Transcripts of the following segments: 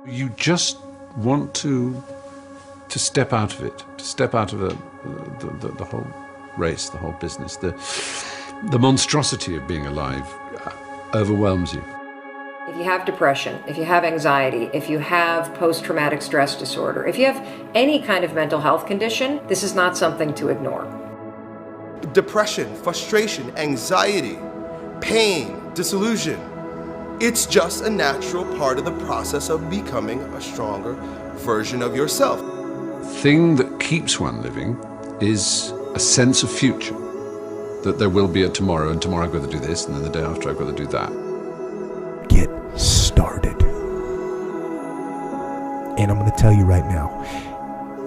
You just want to step out of it, to step out of the whole race, the whole business. The monstrosity of being alive overwhelms you. If you have depression, if you have anxiety, if you have post-traumatic stress disorder, if you have any kind of mental health condition, this is not something to ignore. Depression, frustration, anxiety, pain, disillusion. It's just a natural part of the process of becoming a stronger version of yourself. The thing that keeps one living is a sense of future, that there will be a tomorrow, and tomorrow I've got to do this, and then the day after I've got to do that. Get started. And I'm going to tell you right now,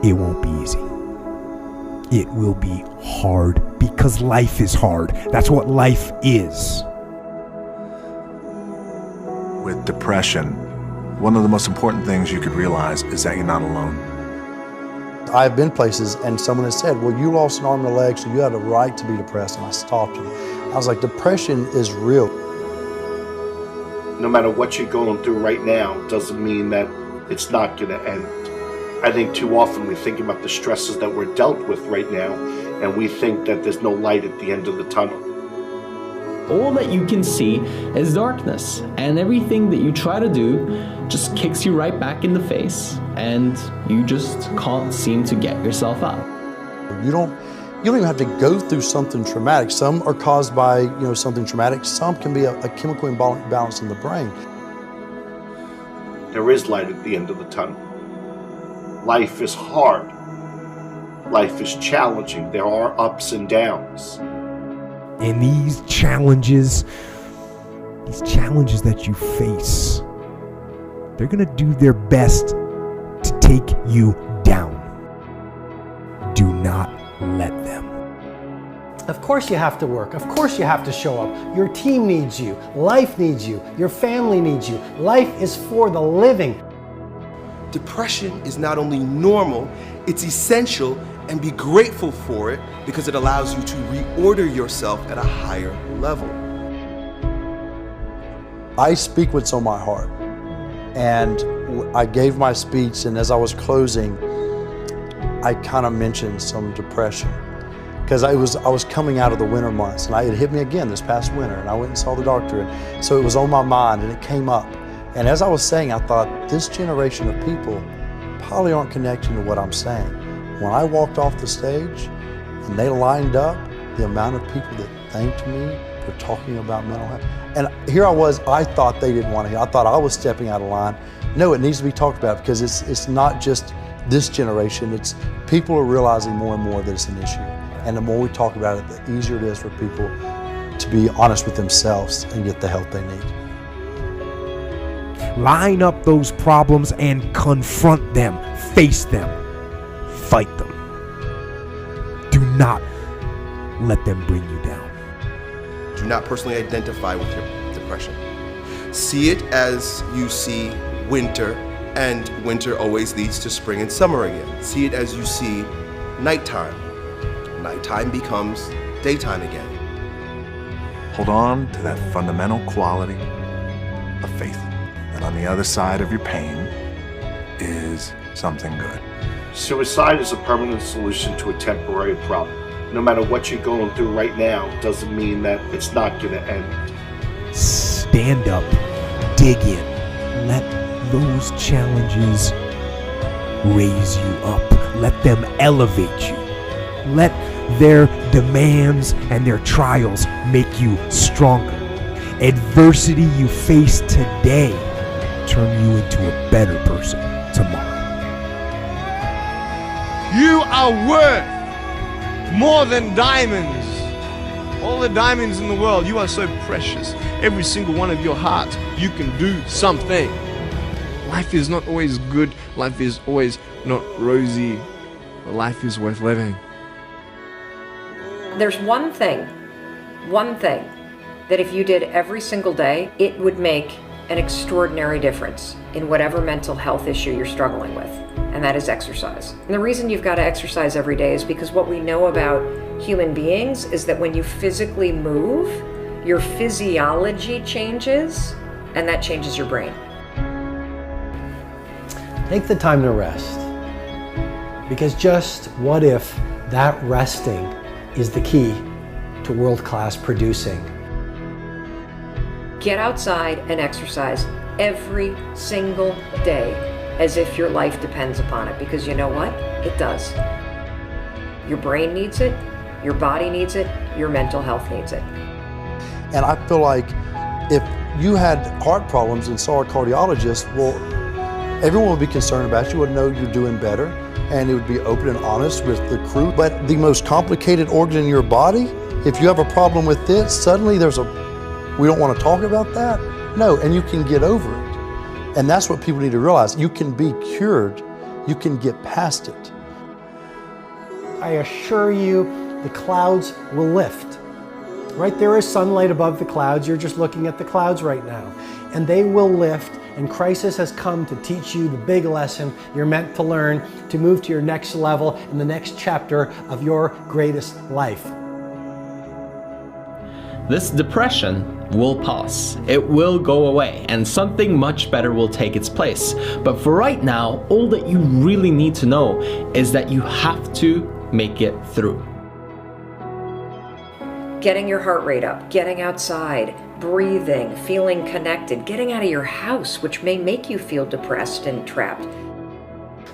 it won't be easy. It will be hard because life is hard. That's what life is. With depression, one of the most important things you could realize is that you're not alone. I've been places and someone has said, well, you lost an arm and a leg, so you had a right to be depressed. And I stopped them. I was like, depression is real. No matter what you're going through right now doesn't mean that it's not going to end. I think too often we think about the stresses that we're dealt with right now, and we think that there's no light at the end of the tunnel. All that you can see is darkness, and everything that you try to do just kicks you right back in the face, and you just can't seem to get yourself out. You don't even have to go through something traumatic. Some are caused by something traumatic. Some can be a chemical imbalance in the brain. There is light at the end of the tunnel. Life is hard. Life is challenging. There are ups and downs. And these challenges that you face, they're going to do their best to take you down. Do not let them. Of course you have to work. Of course you have to show up. Your team needs you. Life needs you. Your family needs you. Life is for the living. Depression is not only normal, it's essential, and be grateful for it because it allows you to reorder yourself at a higher level. I speak what's on my heart. And I gave my speech, and as I was closing, I kind of mentioned some depression. Because I was coming out of the winter months, and it hit me again this past winter, and I went and saw the doctor, and so it was on my mind, and it came up. And as I was saying, I thought, this generation of people probably aren't connecting to what I'm saying. When I walked off the stage, and they lined up, the amount of people that thanked me for talking about mental health. And here I was, I thought they didn't want to hear. I thought I was stepping out of line. No, it needs to be talked about because it's not just this generation, it's people are realizing more and more that it's an issue. And the more we talk about it, the easier it is for people to be honest with themselves and get the help they need. Line up those problems and confront them, face them, fight them. Do not let them bring you down. Do not personally identify with your depression. See it as you see winter, and winter always leads to spring and summer again. See it as you see nighttime. Nighttime becomes daytime again. Hold on to that fundamental quality of faith. And on the other side of your pain is something good. Suicide is a permanent solution to a temporary problem. No matter what you're going through right now doesn't mean that it's not going to end. Stand up, dig in, let those challenges raise you up, let them elevate you, let their demands and their trials make you stronger. Adversity you face today turn you into a better person tomorrow. You are worth more than diamonds. All the diamonds in the world, you are so precious. Every single one of your hearts, you can do something. Life is not always good. Life is always not rosy. But life is worth living. There's one thing that if you did every single day, it would make an extraordinary difference in whatever mental health issue you're struggling with, and that is exercise. And the reason you've got to exercise every day is because what we know about human beings is that when you physically move, your physiology changes, and that changes your brain. Take the time to rest. Because just what if that resting is the key to world-class producing? Get outside and exercise every single day as if your life depends upon it, because you know what? It does. Your brain needs it, your body needs it, your mental health needs it. And I feel like if you had heart problems and saw a cardiologist, well, everyone would be concerned about you, would know you're doing better, and it would be open and honest with the crew. But the most complicated organ in your body, if you have a problem with it, suddenly we don't want to talk about that? No, and you can get over it. And that's what people need to realize. You can be cured. You can get past it. I assure you, the clouds will lift. Right, there is sunlight above the clouds. You're just looking at the clouds right now. And they will lift, and crisis has come to teach you the big lesson you're meant to learn to move to your next level in the next chapter of your greatest life. This depression will pass. It will go away, and something much better will take its place. But for right now, all that you really need to know is that you have to make it through. Getting your heart rate up, getting outside, breathing, feeling connected, getting out of your house, which may make you feel depressed and trapped.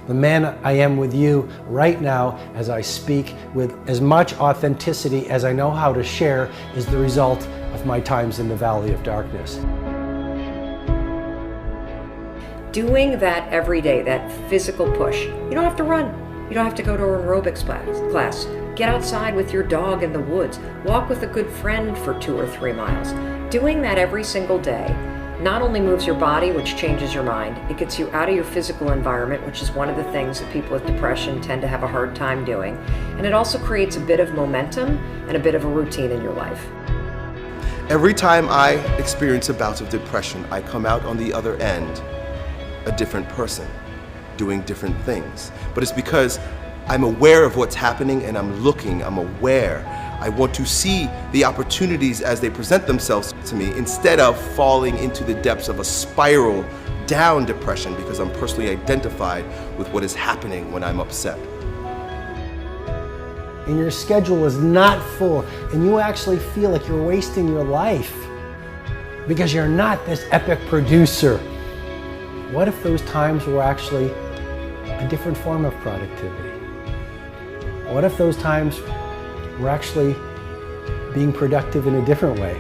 The man I am with you right now as I speak with as much authenticity as I know how to share is the result of my times in the valley of darkness. Doing that every day, that physical push. You don't have to run. You don't have to go to an aerobics class. Get outside with your dog in the woods. Walk with a good friend for 2 or 3 miles. Doing that every single day not only moves your body, which changes your mind, it gets you out of your physical environment, which is one of the things that people with depression tend to have a hard time doing. And it also creates a bit of momentum and a bit of a routine in your life. Every time I experience a bout of depression, I come out on the other end a different person, doing different things. But it's because I'm aware of what's happening and I'm aware. I want to see the opportunities as they present themselves to me instead of falling into the depths of a spiral down depression because I'm personally identified with what is happening when I'm upset. And your schedule is not full and you actually feel like you're wasting your life because you're not this epic producer. What if those times were actually a different form of productivity? What if those times were actually being productive in a different way,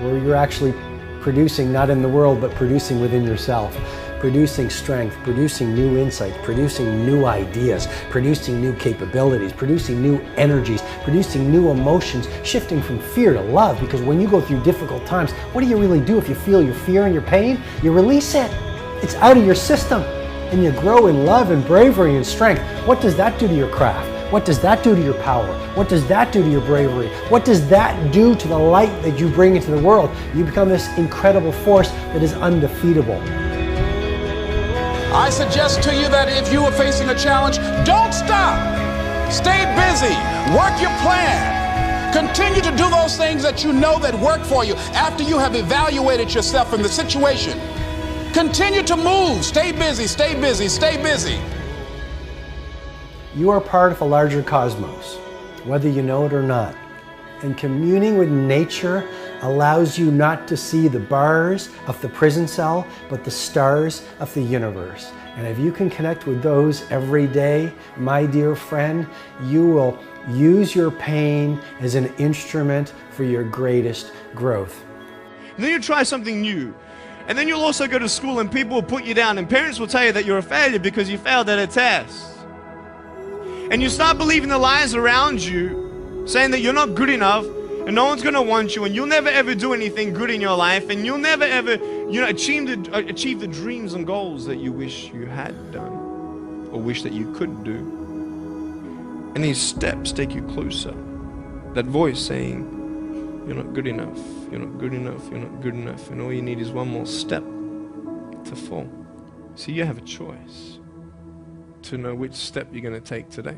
where you're actually producing not in the world, but producing within yourself, producing strength, producing new insights, producing new ideas, producing new capabilities, producing new energies, producing new emotions, shifting from fear to love, because when you go through difficult times, what do you really do if you feel your fear and your pain? You release it. It's out of your system, and you grow in love and bravery and strength. What does that do to your craft? What does that do to your power? What does that do to your bravery? What does that do to the light that you bring into the world? You become this incredible force that is undefeatable. I suggest to you that if you are facing a challenge, don't stop. Stay busy. Work your plan. Continue to do those things that you know that work for you after you have evaluated yourself in the situation. Continue to move. Stay busy, stay busy, stay busy. You are part of a larger cosmos, whether you know it or not. And communing with nature allows you not to see the bars of the prison cell, but the stars of the universe. And if you can connect with those every day, my dear friend, you will use your pain as an instrument for your greatest growth. And then you try something new. And then you'll also go to school and people will put you down and parents will tell you that you're a failure because you failed at a test. And you start believing the lies around you, saying that you're not good enough and no one's gonna want you and you'll never ever do anything good in your life and you'll never ever, achieve the dreams and goals that you wish you had done or wish that you could do. And these steps take you closer. That voice saying, you're not good enough, you're not good enough, you're not good enough, and all you need is one more step to fall. So you have a choice to know which step you're going to take today.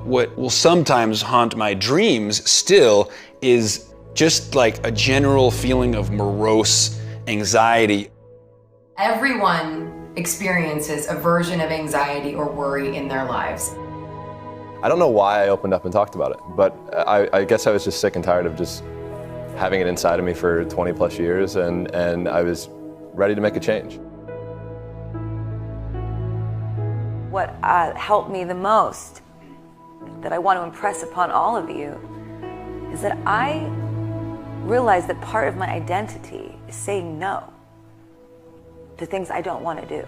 What will sometimes haunt my dreams still is just like a general feeling of morose anxiety. Everyone experiences a version of anxiety or worry in their lives. I don't know why I opened up and talked about it, but I guess I was just sick and tired of just having it inside of me for 20 plus years, and I was ready to make a change. What helped me the most, that I want to impress upon all of you, is that I realized that part of my identity is saying no to things I don't want to do.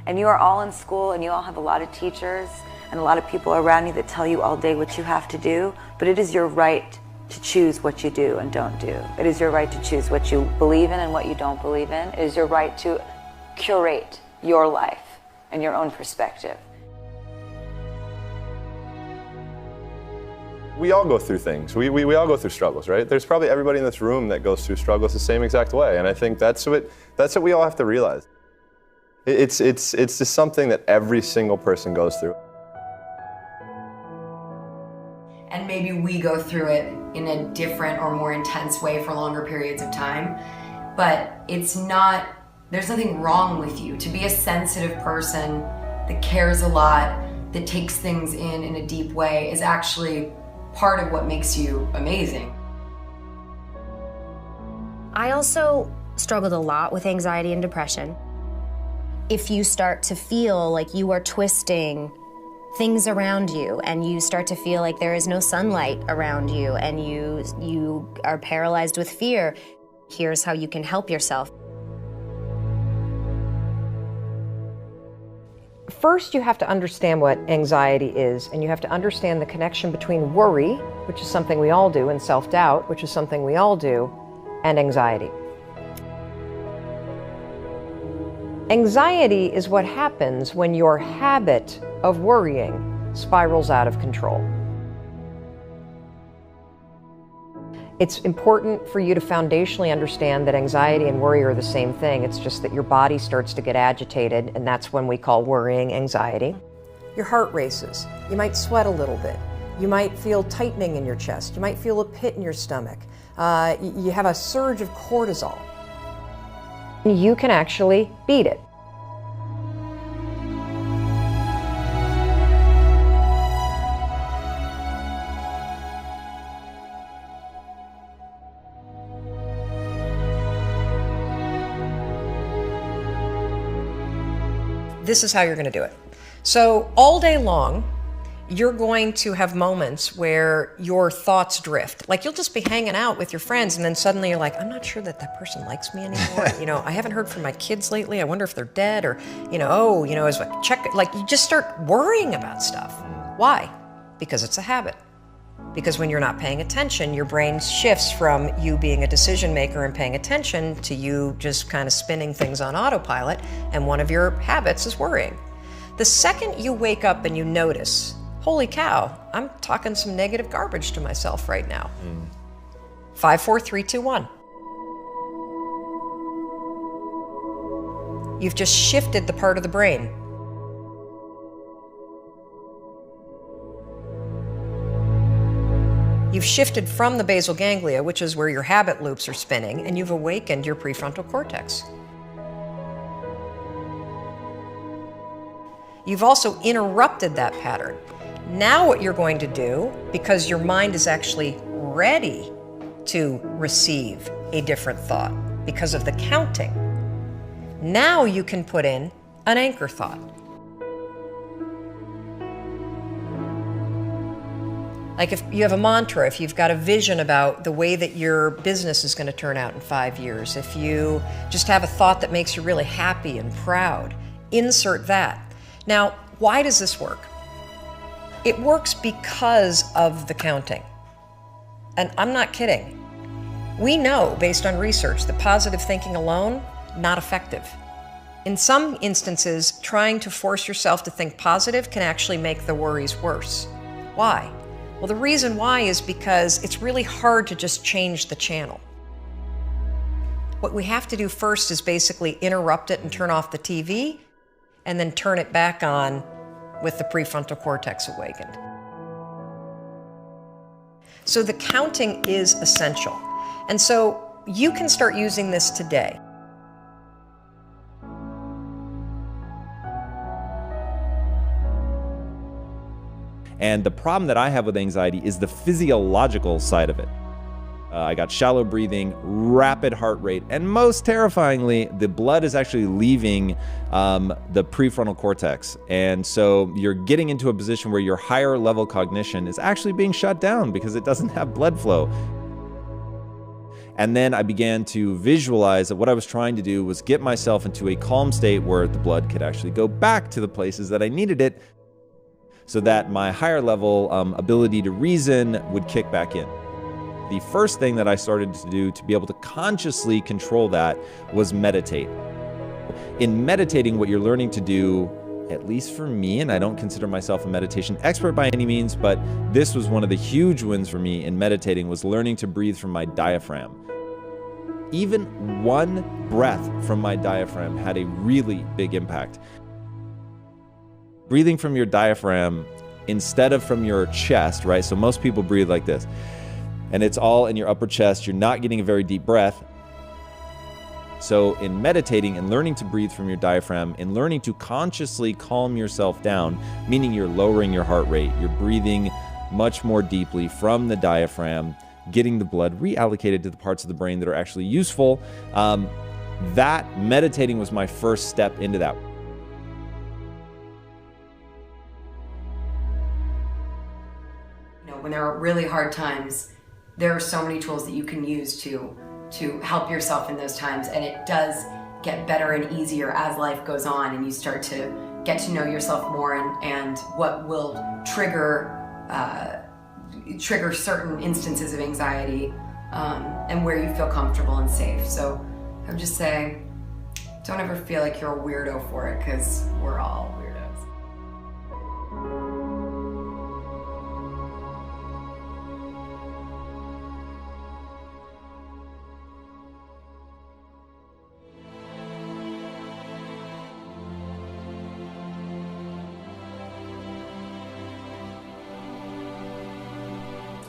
And you are all in school, and you all have a lot of teachers and a lot of people around you that tell you all day what you have to do, but it is your right to choose what you do and don't do. It is your right to choose what you believe in and what you don't believe in. It is your right to curate your life and your own perspective. We all go through things. We all go through struggles, right? There's probably everybody in this room that goes through struggles the same exact way, and I think that's what we all have to realize. It's just something that every single person goes through. And maybe we go through it in a different or more intense way for longer periods of time, but it's not, there's nothing wrong with you. To be a sensitive person that cares a lot, that takes things in a deep way, is actually part of what makes you amazing. I also struggled a lot with anxiety and depression. If you start to feel like you are twisting things around you, and you start to feel like there is no sunlight around you, and you are paralyzed with fear, here's how you can help yourself. First, you have to understand what anxiety is, and you have to understand the connection between worry, which is something we all do, and self-doubt, which is something we all do, and anxiety. Anxiety is what happens when your habit of worrying spirals out of control. It's important for you to foundationally understand that anxiety and worry are the same thing. It's just that your body starts to get agitated, and that's when we call worrying anxiety. Your heart races. You might sweat a little bit. You might feel tightening in your chest. You might feel a pit in your stomach. You have a surge of cortisol. You can actually beat it. This is how you're going to do it. So all day long, you're going to have moments where your thoughts drift. Like, you'll just be hanging out with your friends, and then suddenly you're like, I'm not sure that that person likes me anymore. I haven't heard from my kids lately. I wonder if they're dead, or, as I check, like, you just start worrying about stuff. Why? Because it's a habit. Because when you're not paying attention, your brain shifts from you being a decision maker and paying attention to you just kind of spinning things on autopilot, and one of your habits is worrying. The second you wake up and you notice, holy cow, I'm talking some negative garbage to myself right now. 5, 4, 3, 2, 1. You've just shifted the part of the brain. You've shifted from the basal ganglia, which is where your habit loops are spinning, and you've awakened your prefrontal cortex. You've also interrupted that pattern. Now what you're going to do, because your mind is actually ready to receive a different thought because of the counting, now you can put in an anchor thought. Like, if you have a mantra, if you've got a vision about the way that your business is going to turn out in 5 years, if you just have a thought that makes you really happy and proud, insert that. Now, why does this work? It works because of the counting. And I'm not kidding. We know, based on research, that positive thinking alone, not effective. In some instances, trying to force yourself to think positive can actually make the worries worse. Why? Well, the reason why is because it's really hard to just change the channel. What we have to do first is basically interrupt it and turn off the TV, and then turn it back on with the prefrontal cortex awakened. So the counting is essential. And so you can start using this today. And the problem that I have with anxiety is the physiological side of it. I got shallow breathing, rapid heart rate, and most terrifyingly, the blood is actually leaving the prefrontal cortex. And so you're getting into a position where your higher level cognition is actually being shut down because it doesn't have blood flow. And then I began to visualize that what I was trying to do was get myself into a calm state where the blood could actually go back to the places that I needed it, so that my higher level ability to reason would kick back in. The first thing that I started to do to be able to consciously control that was meditate. In meditating, what you're learning to do, at least for me, and I don't consider myself a meditation expert by any means, but this was one of the huge wins for me in meditating, was learning to breathe from my diaphragm. Even one breath from my diaphragm had a really big impact. Breathing from your diaphragm instead of from your chest, right? So most people breathe like this, and it's all in your upper chest. You're not getting a very deep breath. So in meditating and learning to breathe from your diaphragm and learning to consciously calm yourself down, meaning you're lowering your heart rate, you're breathing much more deeply from the diaphragm, getting the blood reallocated to the parts of the brain that are actually useful. That meditating was my first step into that. When there are really hard times, there are so many tools that you can use to help yourself in those times, and it does get better and easier as life goes on and you start to get to know yourself more and what will trigger certain instances of anxiety and where you feel comfortable and safe. So I would just say, don't ever feel like you're a weirdo for it, because we're all weirdos.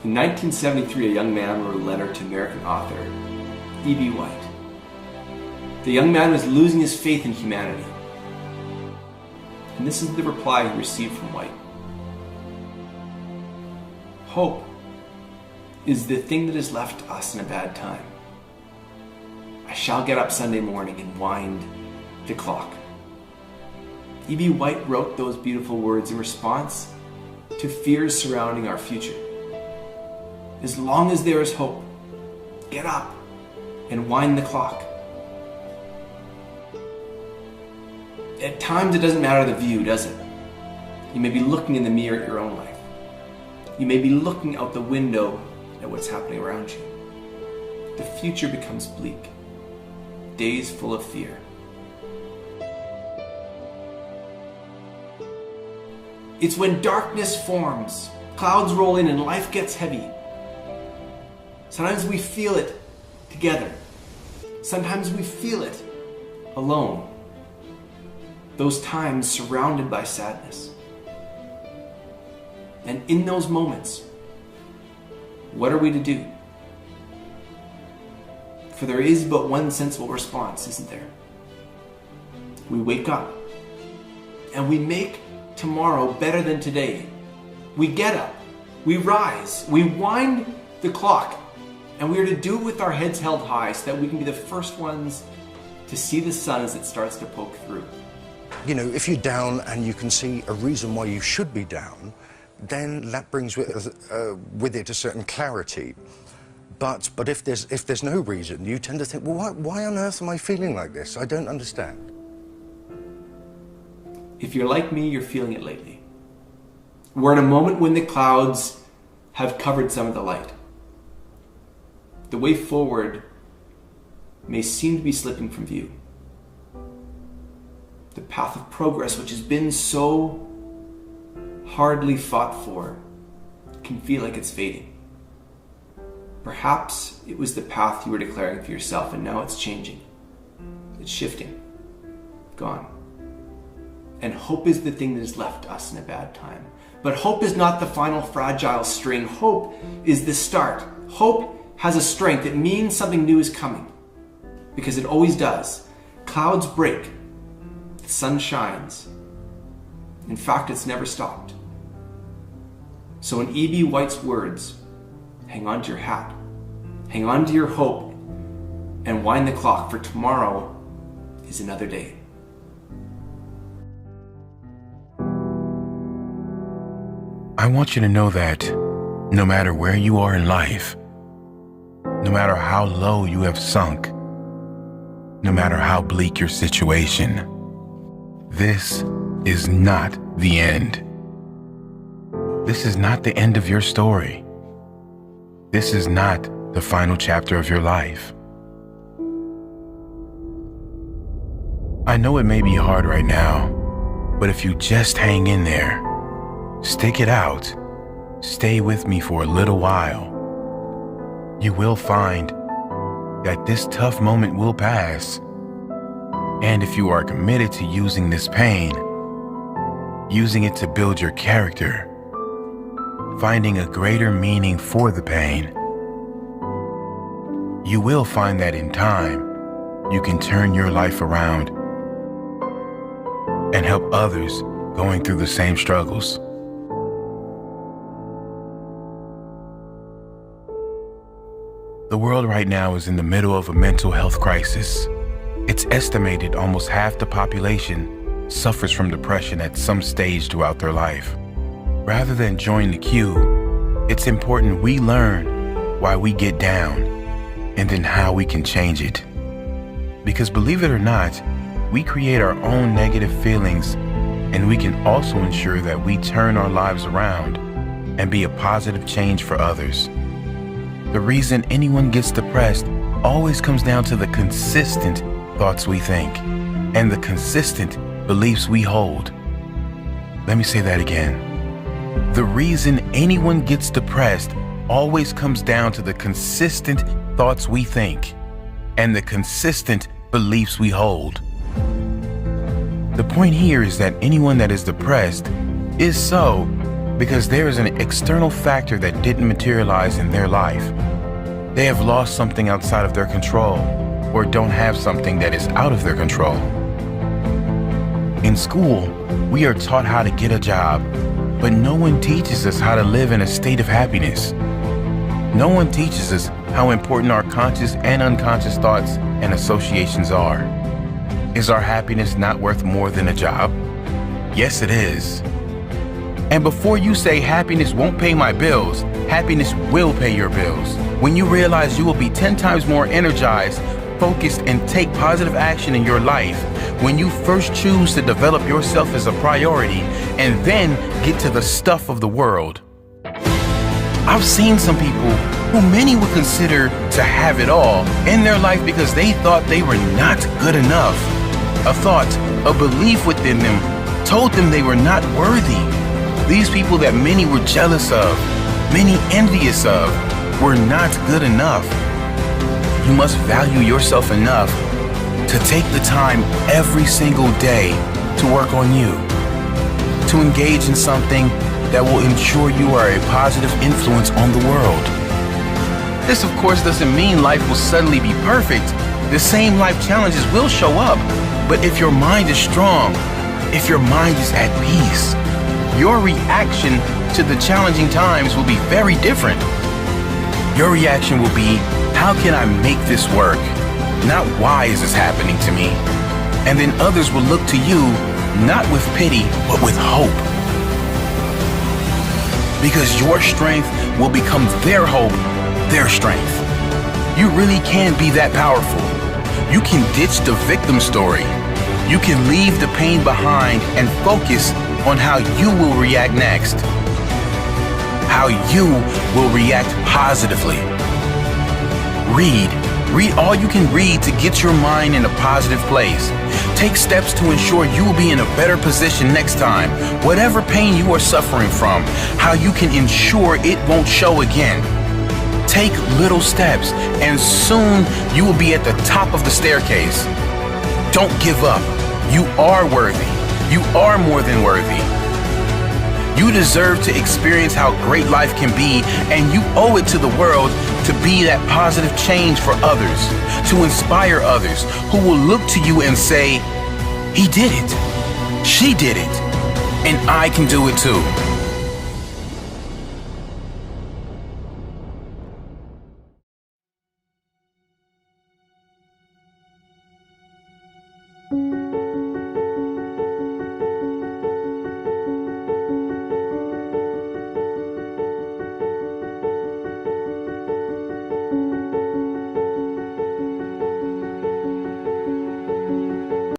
In 1973, a young man wrote a letter to American author E.B. White. The young man was losing his faith in humanity. And this is the reply he received from White. Hope is the thing that is left to us in a bad time. I shall get up Sunday morning and wind the clock. E.B. White wrote those beautiful words in response to fears surrounding our future. As long as there is hope, get up and wind the clock. At times it doesn't matter the view, does it? You may be looking in the mirror at your own life. You may be looking out the window at what's happening around you. The future becomes bleak, days full of fear. It's when darkness forms, clouds roll in and life gets heavy. Sometimes we feel it together. Sometimes we feel it alone. Those times surrounded by sadness. And in those moments, what are we to do? For there is but one sensible response, isn't there? We wake up and we make tomorrow better than today. We get up, we rise, we wind the clock, and we are to do it with our heads held high so that we can be the first ones to see the sun as it starts to poke through. You know, if you're down and you can see a reason why you should be down, then that brings with it a certain clarity. But if there's no reason, you tend to think, well, why on earth am I feeling like this? I don't understand. If you're like me, you're feeling it lately. We're in a moment when the clouds have covered some of the light. The way forward may seem to be slipping from view. The path of progress, which has been so hardly fought for, can feel like it's fading. Perhaps it was the path you were declaring for yourself, and now it's changing. It's shifting. Gone. And hope is the thing that has left us in a bad time. But hope is not the final fragile string. Hope is the start. Hope has a strength. It means something new is coming. Because it always does. Clouds break. The sun shines. In fact, it's never stopped. So in E.B. White's words, hang on to your hat. Hang on to your hope. And wind the clock, for tomorrow is another day. I want you to know that no matter where you are in life, no matter how low you have sunk, no matter how bleak your situation, this is not the end. This is not the end of your story. This is not the final chapter of your life. I know it may be hard right now, but if you just hang in there, stick it out, stay with me for a little while, you will find that this tough moment will pass. And if you are committed to using this pain, using it to build your character, finding a greater meaning for the pain, you will find that in time, you can turn your life around and help others going through the same struggles. The world right now is in the middle of a mental health crisis. It's estimated almost half the population suffers from depression at some stage throughout their life. Rather than join the queue, it's important we learn why we get down and then how we can change it. Because believe it or not, we create our own negative feelings, and we can also ensure that we turn our lives around and be a positive change for others. The reason anyone gets depressed always comes down to the consistent thoughts we think and the consistent beliefs we hold. Let me say that again. The reason anyone gets depressed always comes down to the consistent thoughts we think and the consistent beliefs we hold. The point here is that anyone that is depressed is so because there is an external factor that didn't materialize in their life. They have lost something outside of their control or don't have something that is out of their control. In school, we are taught how to get a job, but no one teaches us how to live in a state of happiness. No one teaches us how important our conscious and unconscious thoughts and associations are. Is our happiness not worth more than a job? Yes, it is. And before you say happiness won't pay my bills, happiness will pay your bills. When you realize you will be 10 times more energized, focused, and take positive action in your life, when you first choose to develop yourself as a priority and then get to the stuff of the world. I've seen some people who many would consider to have it all in their life because they thought they were not good enough. A thought, a belief within them told them they were not worthy. These people that many were jealous of, many envious of, were not good enough. You must value yourself enough to take the time every single day to work on you, to engage in something that will ensure you are a positive influence on the world. This, of course, doesn't mean life will suddenly be perfect. The same life challenges will show up, but if your mind is strong, if your mind is at peace, your reaction to the challenging times will be very different. Your reaction will be, how can I make this work? Not why is this happening to me? And then others will look to you, not with pity, but with hope. Because your strength will become their hope, their strength. You really can be that powerful. You can ditch the victim story. You can leave the pain behind and focus on how you will react next. How you will react positively. Read all you can read to get your mind in a positive place. Take steps to ensure you will be in a better position next time. Whatever pain you are suffering from, how you can ensure it won't show again. Take little steps and soon you will be at the top of the staircase. Don't give up. You are worthy. You are more than worthy. You deserve to experience how great life can be, and you owe it to the world to be that positive change for others, to inspire others who will look to you and say, he did it, she did it, and I can do it too.